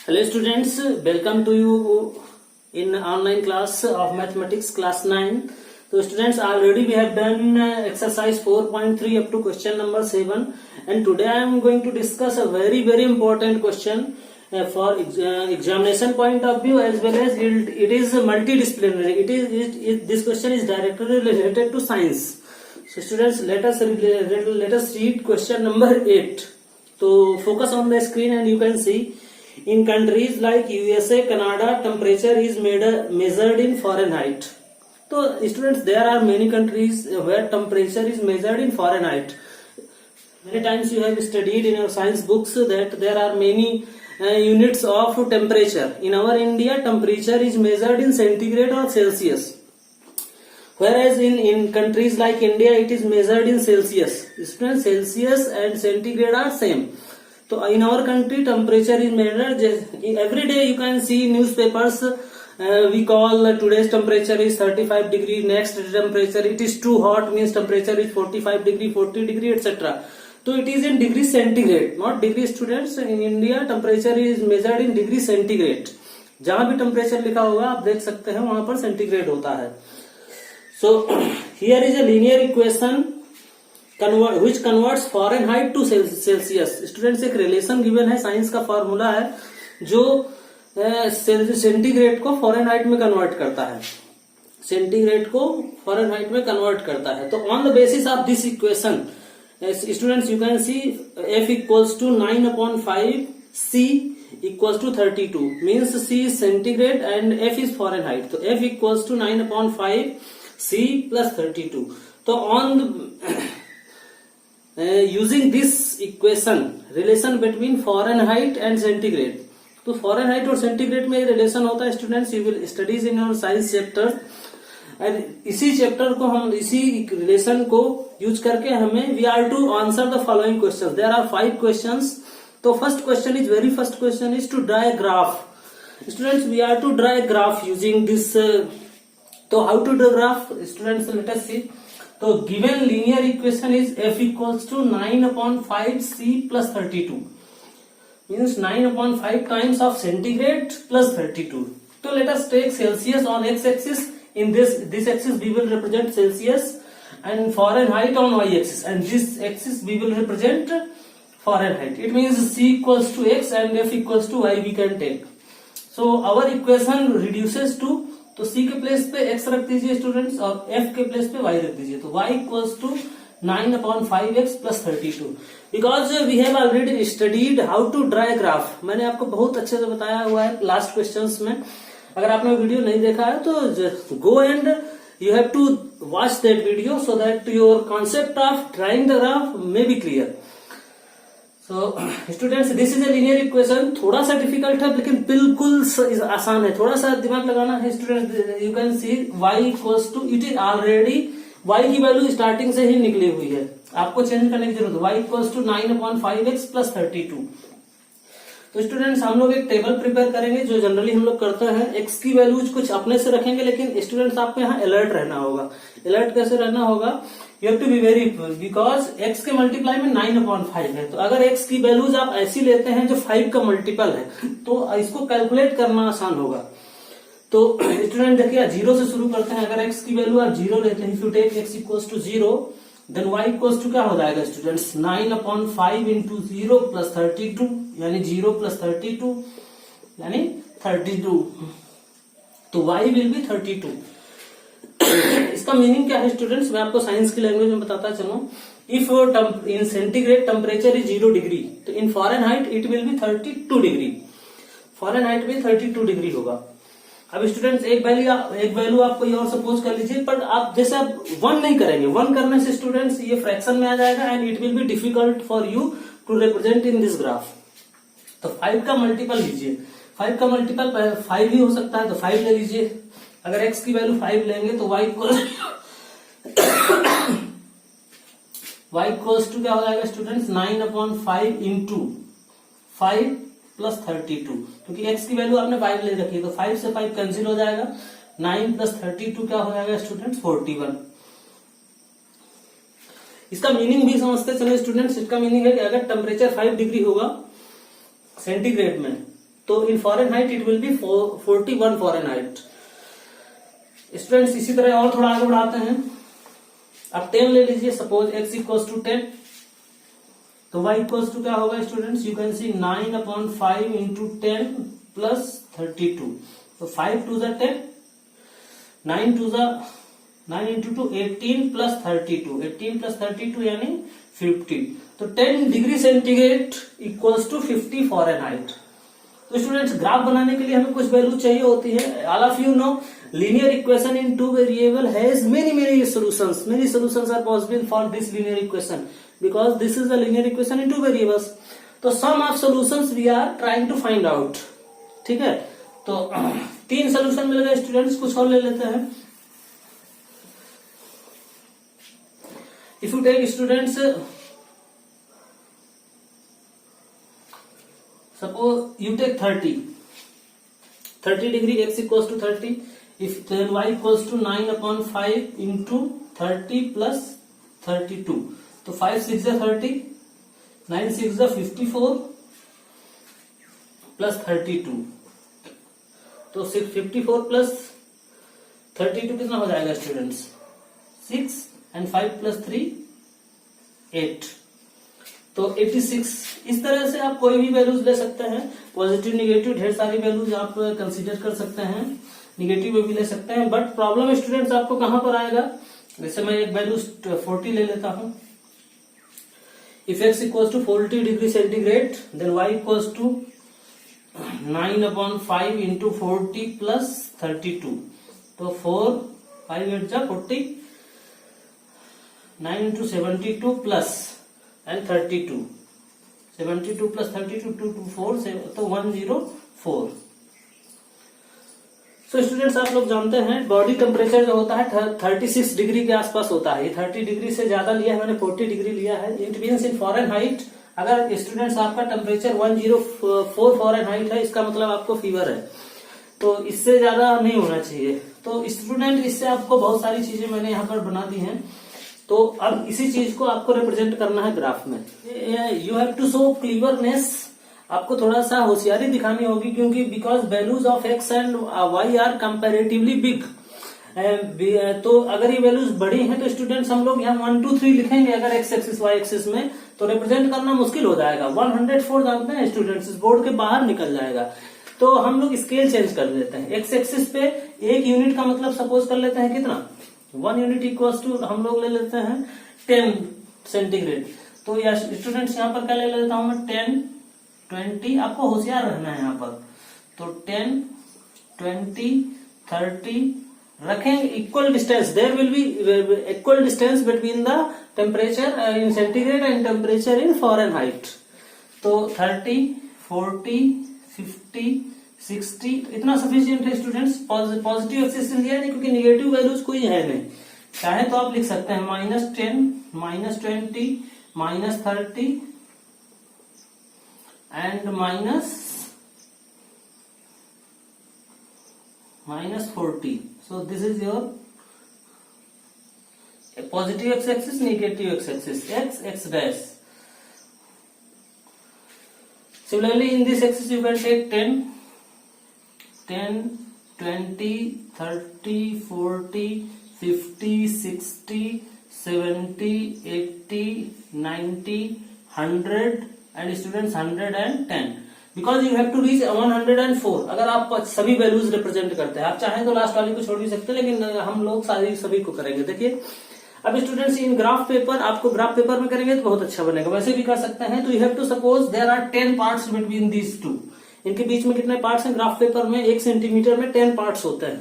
Hello students, welcome to you in online class of mathematics class 9. So students, already we have done exercise 4.3 up to question number 7, and today I am going to discuss a very important question for examination point of view, as well as it is multidisciplinary. This question is directly related to science. So students, let us read question number 8. So focus on the screen and you can see. In countries like USA, Canada, temperature is measured in Fahrenheit. So students, there are many countries where temperature is measured in Fahrenheit. Many times you have studied in your science books that there are many units of temperature. In our India, temperature is measured in centigrade or Celsius. Whereas in countries like India, it is measured in Celsius. Students, Celsius and centigrade are same. So in our country, temperature is measured. Every day you can see newspapers. We call today's temperature is 35 degree. Next temperature, it is too hot, means temperature is 45 degree, 40 degree, etc. So it is in degree centigrade, not degree. Students, in India temperature is measured in degree centigrade. जहाँ भी temperature लिखा होगा आप देख सकते हैं वहां पर सेंटीग्रेड होता है. So here is a linear equation which converts Fahrenheit to Celsius. Students, एक रिलेशन गिवन है, साइंस का फॉर्मूला है जो सेंटीग्रेड को फॉरेनहाइट में कन्वर्ट करता है. सेंटीग्रेड को फॉरेनहाइट में कन्वर्ट करता है. तो on the basis of this equation, students, you can see F equals to 9/5 C equals to 32. Means C is centigrade and F is Fahrenheit. तो F equals to 9/5 C plus 32. तो on using this equation, relation between Fahrenheit and centigrade. तो Fahrenheit और centigrade में relation होता है. Students, you will studies in your science chapter, and इसी chapter को हम इसी रिलेशन को यूज करके हमें we are to answer the following questions. There are 5 questions. तो first question is to draw a graph. Students, we are to draw a graph using this. तो how to draw graph? Students, let us see. तो given linear equation is F equals to 9/5 C plus 32. Means 9/5 times of centigrade plus 32. So let us take Celsius on x-axis. In this axis we will represent Celsius, and Fahrenheit on y-axis, and this axis we will represent Fahrenheit. It means C equals to x and F equals to y we can take. So our equation reduces to, तो C के place पे x रख दीजिए students, और F के place पे y रख दीजिए. तो y equals to 9/5x plus 32. Because we have already studied how to draw graph. मैंने आपको बहुत अच्छे से बताया हुआ है लास्ट क्वेश्चंस में. अगर आपने वीडियो नहीं देखा है तो go and you have to watch that video so that your concept of drawing the graph may be clear. So students, this is a linear equation. थोड़ा सा डिफिकल्ट है लेकिन बिल्कुल आसान है. थोड़ा सा दिमाग लगाना है students. You can see y equals to, it is already y की वैल्यू स्टार्टिंग से ही निकली हुई है, आपको चेंज करने की जरूरत है. y equals to 9/5x plus 32. तो स्टूडेंट्स, हम लोग एक टेबल प्रिपेयर करेंगे जो जनरली हम लोग करते हैं. x की वैल्यूज कुछ अपने से रखेंगे, लेकिन स्टूडेंट्स आपको यहाँ अलर्ट रहना होगा. अलर्ट कैसे रहना होगा? You have to be very, because x के मल्टीप्लाई में 9/5 है. तो अगर x की वैल्यूज आप ऐसी लेते हैं जो 5 का मल्टीपल है, तो इसको कैलकुलेट करना आसान होगा. तो स्टूडेंट देखिए, 0 से शुरू करते हैं. अगर x की वैल्यू आप 0 लेते हैं, if you take x equals to 0, then y equals to क्या हो जाएगा स्टूडेंट्स? 9/5 इंटू 0 प्लस 32, यानी 0 प्लस 32 यानी 32. तो y विल बी 32. इसका मीनिंग क्या है स्टूडेंट्स? मैं आपको साइंस की लैंग्वेज में बताता चलूं. If in centigrade temperature is 0 degree, तो in Fahrenheit it will be 32 degree. Fahrenheit में 32 डिग्री होगा. अब स्टूडेंट्स, एक वैल्यू आप कोई और सपोज कर लीजिए, पर आप जैसे आप 1 नहीं करेंगे. 1 करने से स्टूडेंट्स ये फ्रैक्शन में आ जाएगा and it will be difficult for you to represent in this graph. तो 5 का मल्टीपल लीजिए. 5 का मल्टीपल 5 ही हो सकता है, तो 5 ले लीजिए. अगर x की वैल्यू 5 लेंगे तो y इक्वल्स टू क्या हो जाएगा स्टूडेंट्स? 9/5 into 5 plus 32. क्योंकि x की वैल्यू आपने 5 ले रखी है, तो 5 से 5 कैंसिल हो जाएगा. 9 प्लस 32 क्या हो जाएगा स्टूडेंट्स? 41. इसका मीनिंग भी समझते चले स्टूडेंट्स. इसका मीनिंग है कि अगर टेम्परेचर 5 डिग्री होगा सेंटीग्रेड में, तो in Fahrenheit it will be 41 Fahrenheit. Students इसी तरह और थोड़ा आगे बढ़ाते हैं। अब 10 ले लीजिए, सपोज x इक्वल टू 10, तो y इक्वल टू क्या होगा students, you can C 9/5 into 10 plus 32। तो 5 टू ज़ा 10, 9 टू ज़ा 9 इंटू 2 18 प्लस 32, 18 प्लस 32 यानी 50। तो 10 degree centigrade equals to 50 Fahrenheit. तो स्टूडेंट्स ग्राफ बनाने के लिए हमें कुछ वैल्यू चाहिए होती है। All of you know linear equation in two variable has many solutions. Many solutions are possible for this linear equation because this is a linear equation in two variables. तो sum of solutions we are trying to find out. ठीक है, तो 3 solution मिल गए students. कुछ और ले लेते हैं। If you take students, suppose you take 30 degree, x equals to 30. If then y equals to 9/5 into 30 plus 32. तो 5 6 30, 9 6 54 plus 32। तो 54 plus 32 कितना हो जाएगा स्टूडेंट्स, 6 and 5 plus 3 8। तो 86। इस तरह से आप कोई भी वैल्यूज ले सकते हैं, पॉजिटिव निगेटिव ढेर सारी वैल्यूज आप कंसीडर कर सकते हैं, निगेटिव में भी ले सकते हैं। बट प्रॉब्लम स्टूडेंट्स आपको कहां पर आएगा, जैसे मैं एक वैल्यू 40 ले लेता हूं। If x equals to 40 degree centigrade then y equals to 9/5 into 40 plus 32। तो 4 5 8 जा 40, 9 इंटू 72 प्लस एंड 32, 72 प्लस 32 2 2 4 तो 104। सो स्टूडेंट्स आप लोग जानते हैं बॉडी टेम्परेचर जो होता है 36 डिग्री के आसपास होता है। ये 30 डिग्री से ज्यादा लिया है, मैंने 40 डिग्री लिया है। इट मीन्स इन फॉरेनहाइट अगर स्टूडेंट्स आपका टेम्परेचर 104 फॉरेनहाइट है, इसका मतलब आपको फीवर है, तो इससे ज्यादा नहीं होना चाहिए। तो स्टूडेंट इससे आपको बहुत सारी चीजें मैंने यहाँ पर बना दी हैं। तो अब इसी चीज को आपको रिप्रेजेंट करना है ग्राफ में। You have to show cleverness, आपको थोड़ा सा होशियारी दिखानी होगी, क्योंकि because values of X and Y are comparatively big. तो अगर ये वैल्यूज बड़ी हैं तो स्टूडेंट्स हम लोग यहाँ 1 2 3 लिखेंगे अगर एक्स एक्सिस वाई एक्सिस में, तो रिप्रेजेंट करना मुश्किल हो जाएगा। 104 जानते हैं स्टूडेंट्स, इस बोर्ड के बाहर निकल जाएगा। तो हम लोग स्केल चेंज कर देते हैं। एक्स एक्सिस पे 1 यूनिट का मतलब सपोज कर लेते हैं कितना, 1 यूनिट इक्वल्स टू हम लोग ले लेते हैं 10 सेंटीग्रेड। तो स्टूडेंट्स यहाँ पर क्या ले लेता हूं मैं 10 20, आपको होशियार रहना है यहाँ पर। तो 10 20 30 रखेंगे equal distance, there will be equal distance between the temperature in centigrade and temperature in Fahrenheit. तो 30 40 50 60 इतना सफिशियंट है स्टूडेंट्स। पॉजिटिव एक्सिस दिया नहीं क्योंकि निगेटिव वैल्यूज कोई है नहीं। चाहे तो आप लिख सकते हैं -10 -20 -30 and -40. So this is your positive x-axis, negative x-axis, x dash. Similarly, in this axis you can take 10 20 30 40 50 60 70 80 90 100 and students 110, because you have to reach 104 अगर आप सभी वैल्यूज रिप्रेजेंट करते हैं। आप चाहें तो लास्ट वाली को छोड़ भी सकते हैं, लेकिन हम लोग सभी को करेंगे। देखिए अब स्टूडेंट्स इन ग्राफ पेपर, आपको ग्राफ पेपर में करेंगे तो बहुत अच्छा बनेगा, वैसे भी कर सकते हैं। तो you have to suppose there are 10 parts between these two. इनके बीच में कितने पार्ट्स हैं ग्राफ पेपर में, 1 सेंटीमीटर में 10 पार्ट्स होते हैं।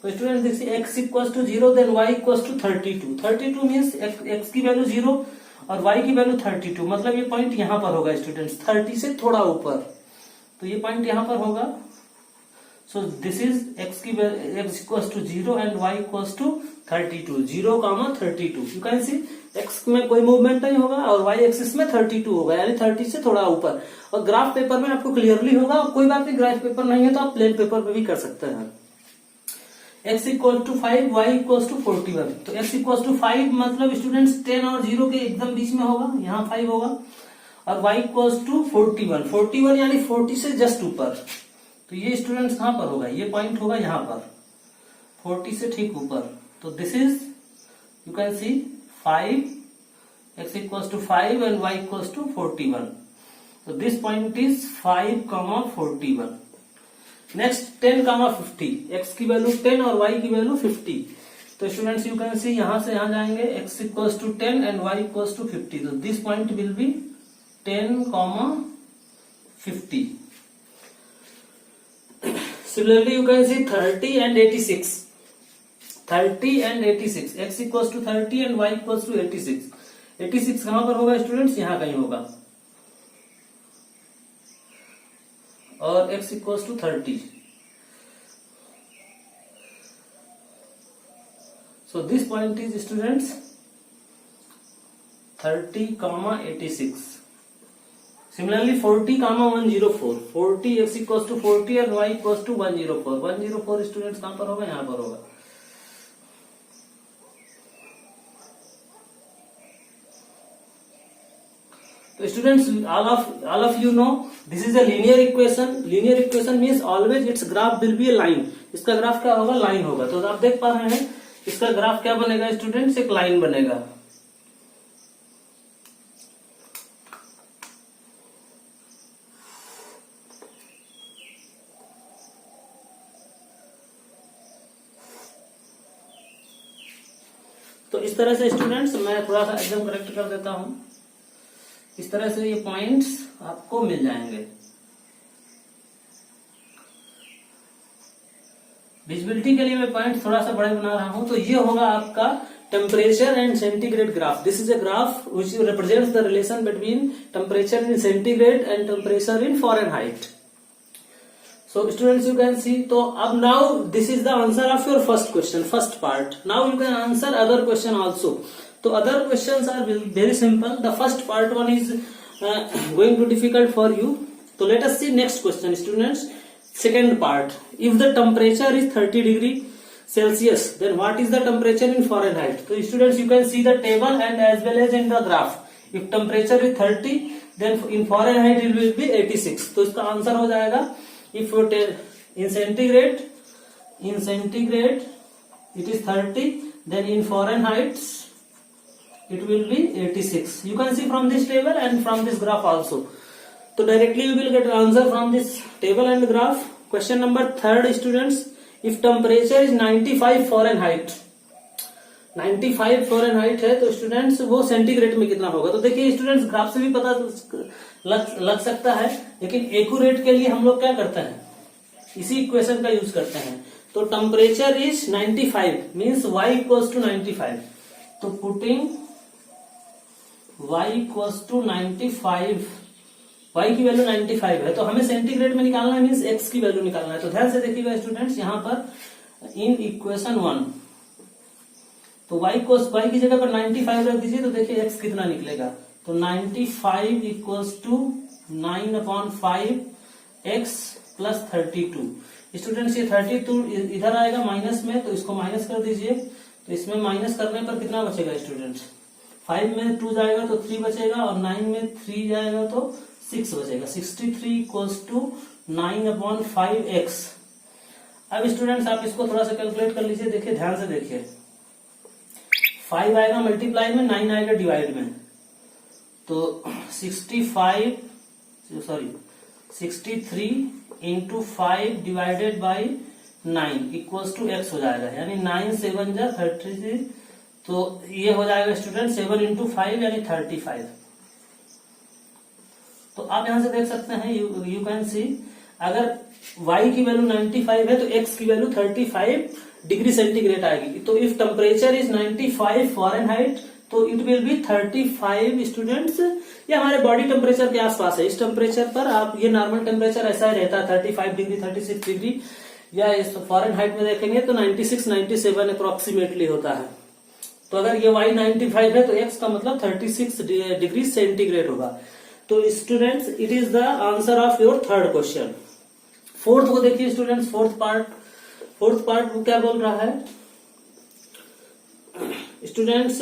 तो स्टूडेंट्स देखिए x equal to 0 then y equal to 32। 32 means x की वैल्यू 0 और y की वैल्यू 32, मतलब ये पॉइंट यहां पर होगा स्टूडेंट्स 30 से थोड़ा ऊपर। तो ये पॉइंट यहां पर होगा। So this is x equals to 0 and y equals to 32, 0, 32। You can see x में कोई मूवमेंट नहीं होगा और y एक्सिस में 32 होगा, यानी 30 से थोड़ा ऊपर। और ग्राफ पेपर में आपको क्लियरली होगा। कोई बात नहीं, ग्राफ पेपर नहीं है तो आप प्लेन पेपर पे भी कर सकते हैं। x equal to 5 y equal to 41। तो x इक्वल टू 5 मतलब स्टूडेंट्स 10 और 0 के एकदम बीच में होगा, यहाँ 5 होगा। और y इक्वल्स टू 41, 41 यानी 40 से जस्ट ऊपर। तो ये स्टूडेंट्स कहां पर होगा, ये पॉइंट होगा यहाँ पर 40 से ठीक ऊपर। तो this is you can see 5, x equals to 5 and y equals to 41। तो this point is 5,41। Next 10,50, x की वैल्यू 10 और y की वैल्यू 50। तो स्टूडेंट्स यू कैन सी यहां से यहां जाएंगे, x equals to 10 and y equals to 50। तो this point will be 10,50। Similarly, you can see 30 and 86. 30 and 86. X equals to 30 and y equals to 86. 86 कहां पर होगा स्टूडेंट्स, यहां कहीं होगा, और x equals to 30. So this point is students 30, 86. Similarly 40, 104. 40 x equals to 40 and y equals to 104. 104 students कहां पर होगा, यहां पर होगा। तो students all of you know this is a linear equation. Linear equation means always its graph will be a line. इसका graph क्या होगा, लाइन होगा। तो आप देख पा रहे हैं इसका ग्राफ क्या बनेगा स्टूडेंट्स, एक लाइन बनेगा। तो इस तरह से स्टूडेंट्स मैं थोड़ा सा एकदम करेक्ट कर देता हूं, इस तरह से ये पॉइंट्स आपको मिल जाएंगे। विजिबिलिटी के लिए मैं पॉइंट थोड़ा सा बड़े बना रहा हूं। तो ये होगा आपका temperature and centigrade graph. This is a graph which represents the relation between temperature in centigrade and temperature in Fahrenheit. So students you can see, so अब now this is the answer of your first question, first part. Now you can answer other question also. So other questions are very simple. The first part one is going to difficult for you. So let us see next question students. Second part, if the temperature is 30 degree Celsius, then what is the temperature in Fahrenheit? So students you can see the table and as well as in the graph. If temperature is 30, then in Fahrenheit it will be 86. तो इसका answer हो जाएगा, if you tell in centigrade it is 30, then in Fahrenheit it will be 86. You can see from this table and from this graph also. So directly you will get answer from this table and graph. Question number 3 students, if temperature is 95 Fahrenheit, 95 Fahrenheit है तो students वो centigrade में कितना होगा। तो देखिए students graph से भी पता लग सकता है, लेकिन एक्यूरेट के लिए हम लोग क्या करते हैं, इसी इक्वेशन का यूज करते हैं। तो temperature is 95 means y equals to 95। तो putting y equals to 95, y की वैल्यू 95 है, तो हमें सेंटीग्रेड में निकालना है, मीन्स x की वैल्यू निकालना है। तो ध्यान से देखिएगा स्टूडेंट्स, यहाँ पर इन इक्वेशन 1 तो y की जगह पर 95 रख दीजिए, तो देखिए x कितना निकलेगा। तो 95 equals to 9/5 x plus 32। Students ये 32 इधर आएगा माइनस में, तो इसको माइनस कर दीजिए। तो इसमें माइनस करने पर कितना बचेगा स्टूडेंट्स, 5 में 2 जाएगा तो 3 बचेगा, और 9 में 3 जाएगा तो 6 बचेगा। 63 इक्वल्स टू 9/5 x। अब स्टूडेंट्स आप इसको थोड़ा सा कैलकुलेट कर लीजिए, देखिए ध्यान से देखिए, 5 आएगा मल्टीप्लाई में, 9 आएगा डिवाइड में। तो 63 into 5 divided by 9 equals to x हो जाएगा, यानी 9 7 जा 33। तो ये हो जाएगा स्टूडेंट 7 इंटू 5 यानी 35। तो आप यहां से देख सकते हैं, यू कैन सी, अगर y की वैल्यू 95 है तो x की वैल्यू 35 डिग्री सेंटीग्रेड आएगी। तो इफ टेम्परेचर इज 95 फॉरेनहाइट तो इट विल बी 35 स्टूडेंट्स, ये हमारे बॉडी टेम्परेचर के आसपास है। इस टेम्परेचर पर आप, ये नॉर्मल टेम्परेचर ऐसा ही रहता है 35 डिग्री 36 डिग्री, या इस फॉरेनहाइट में देखेंगे तो 96 97 अप्रोक्सीमेटली होता है। तो अगर ये y 95 है तो x का मतलब 36 डिग्री सेंटीग्रेड होगा। तो students it is the answer of your third question. Fourth को देखिए स्टूडेंट्स, फोर्थ पार्ट वो क्या बोल रहा है students,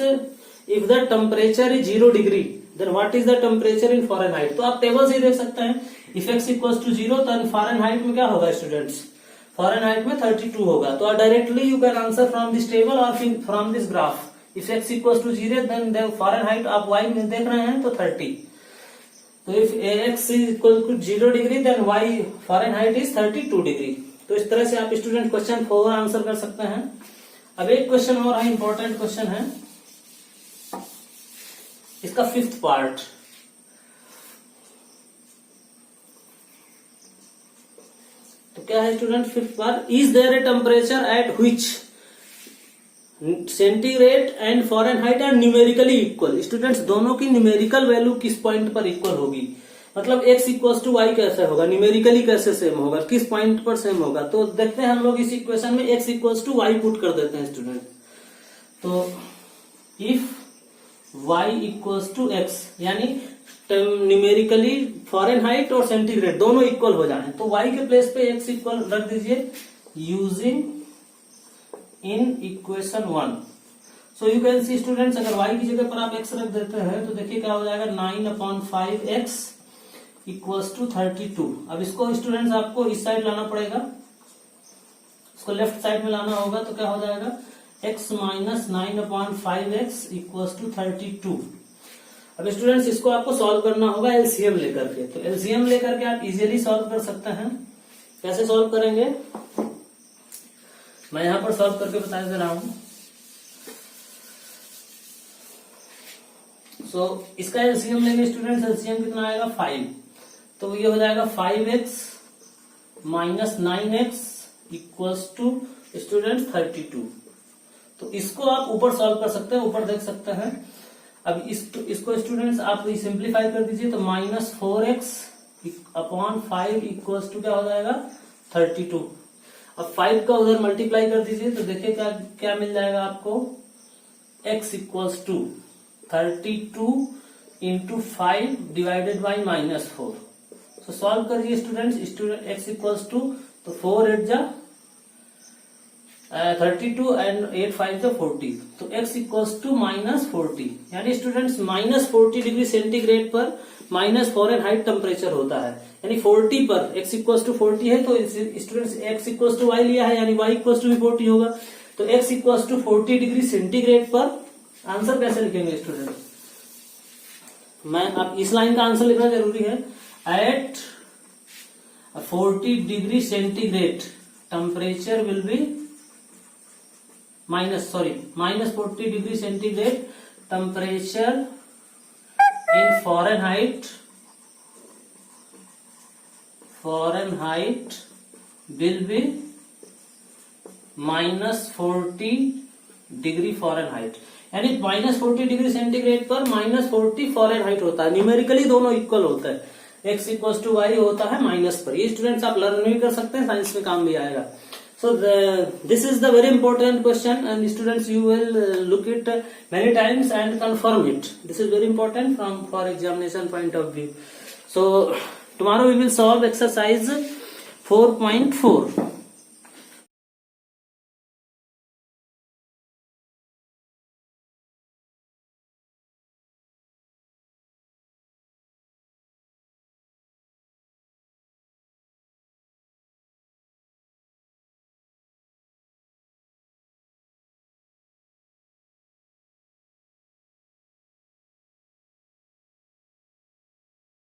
if the temperature is 0 degree then what is the temperature in Fahrenheit. तो आप टेबल से ही देख सकते हैं, इफ x इक्वल टू 0 तो फॉरेनहाइट में क्या होगा स्टूडेंट्स, फॉरेनहाइट में 32 होगा। तो directly you can answer from this table और from this graph. If x equal to 0 then Fahrenheit आप y में देख रहे हैं तो 30। तो if x equal to 0 degree then y Fahrenheit is 32 degree. तो इस तरह से आप स्टूडेंट क्वेश्चन 4 आंसर कर सकते हैं। अब एक क्वेश्चन और है, इंपॉर्टेंट क्वेश्चन है, इसका 5th पार्ट। तो क्या है student 5th part, is there a temperature at which centigrade and Fahrenheit are numerically equal. Students दोनों की न्यूमेरिकल वैल्यू किस पॉइंट पर इक्वल होगी, मतलब x इक्वल टू वाई कैसे होगा, न्यूमेरिकली कैसे सेम होगा, किस पॉइंट पर सेम होगा। तो देखते हैं हम लोग इस इक्वेशन में x equal to Y put कर देते हैं स्टूडेंट। तो if y equal to x यानी न्यूमेरिकली फॉरेनहाइट और सेंटीग्रेड दोनों इक्वल हो जाए, तो y के प्लेस पे x इक्वल रख दीजिए using in equation 1। So you can C students, अगर y की जगह पर आप x रख देते हैं तो देखिए क्या हो जाएगा, 9/5x इक्वल्स टू 32। अब इसको स्टूडेंट्स आपको इस साइड लाना पड़ेगा, इसको लेफ्ट साइड में लाना होगा। तो क्या हो जाएगा, x minus 9/5x equals to 32। अब स्टूडेंट्स इसको आपको सॉल्व करना होगा एलसीएम लेकर के। तो एलसीएम लेकर के आप इजीली सॉल्व कर सकते हैं। कैसे सॉल्व करेंगे, मैं यहां पर सॉल्व करके बता दे रहा हूं। सो इसका एलसीएम लेंगे स्टूडेंट्स, एलसीएम कितना आएगा 5। तो ये हो जाएगा 5x minus 9x equals to student 32। तो इसको आप ऊपर सॉल्व कर सकते हैं, ऊपर देख सकते हैं। अब इसको स्टूडेंट्स आप सिंप्लीफाई कर दीजिए, तो -4x अपॉन 5 इक्वल्स टू क्या हो जाएगा 32। अब 5 का उधर मल्टीप्लाई कर दीजिए, तो देखिए क्या क्या मिल जाएगा आपको, x equals to 32 into 5 divided by -4। तो सॉल्व करिए स्टूडेंट्स, x इक्वल्स टू, तो 4 8 जा 32 एंड 8 5 जा 40। तो x इक्वल्स टू -40, यानी स्टूडेंट्स -40 डिग्री सेंटीग्रेड पर माइनस फॉरेनहाइट टेम्परेचर होता है। यानी 40 पर x इक्वल्स टू 40 है, तो students x equals to y लिया है, यानी y इक्वल्स टू भी 40 होगा। तो x equals to 40 degree centigrade पर आंसर कैसे लिखेंगे स्टूडेंट, मैं आप इस लाइन का आंसर लिखना जरूरी है। At 40 degree centigrade temperature will be -40 degree centigrade temperature in Fahrenheit will be -40 degree Fahrenheit, यानी -40 डिग्री सेंटीग्रेड पर -40 फॉरेनहाइट होता है। न्यूमेरिकली दोनों इक्वल होता है, x इक्वल टू वाई होता है माइनस पर। ये स्टूडेंट्स आप लर्न भी कर सकते हैं, साइंस में काम भी आएगा। So this is the very important question, and students you will look it many times and confirm it. This is very important for examination point of view. So tomorrow we will solve exercise 4.4.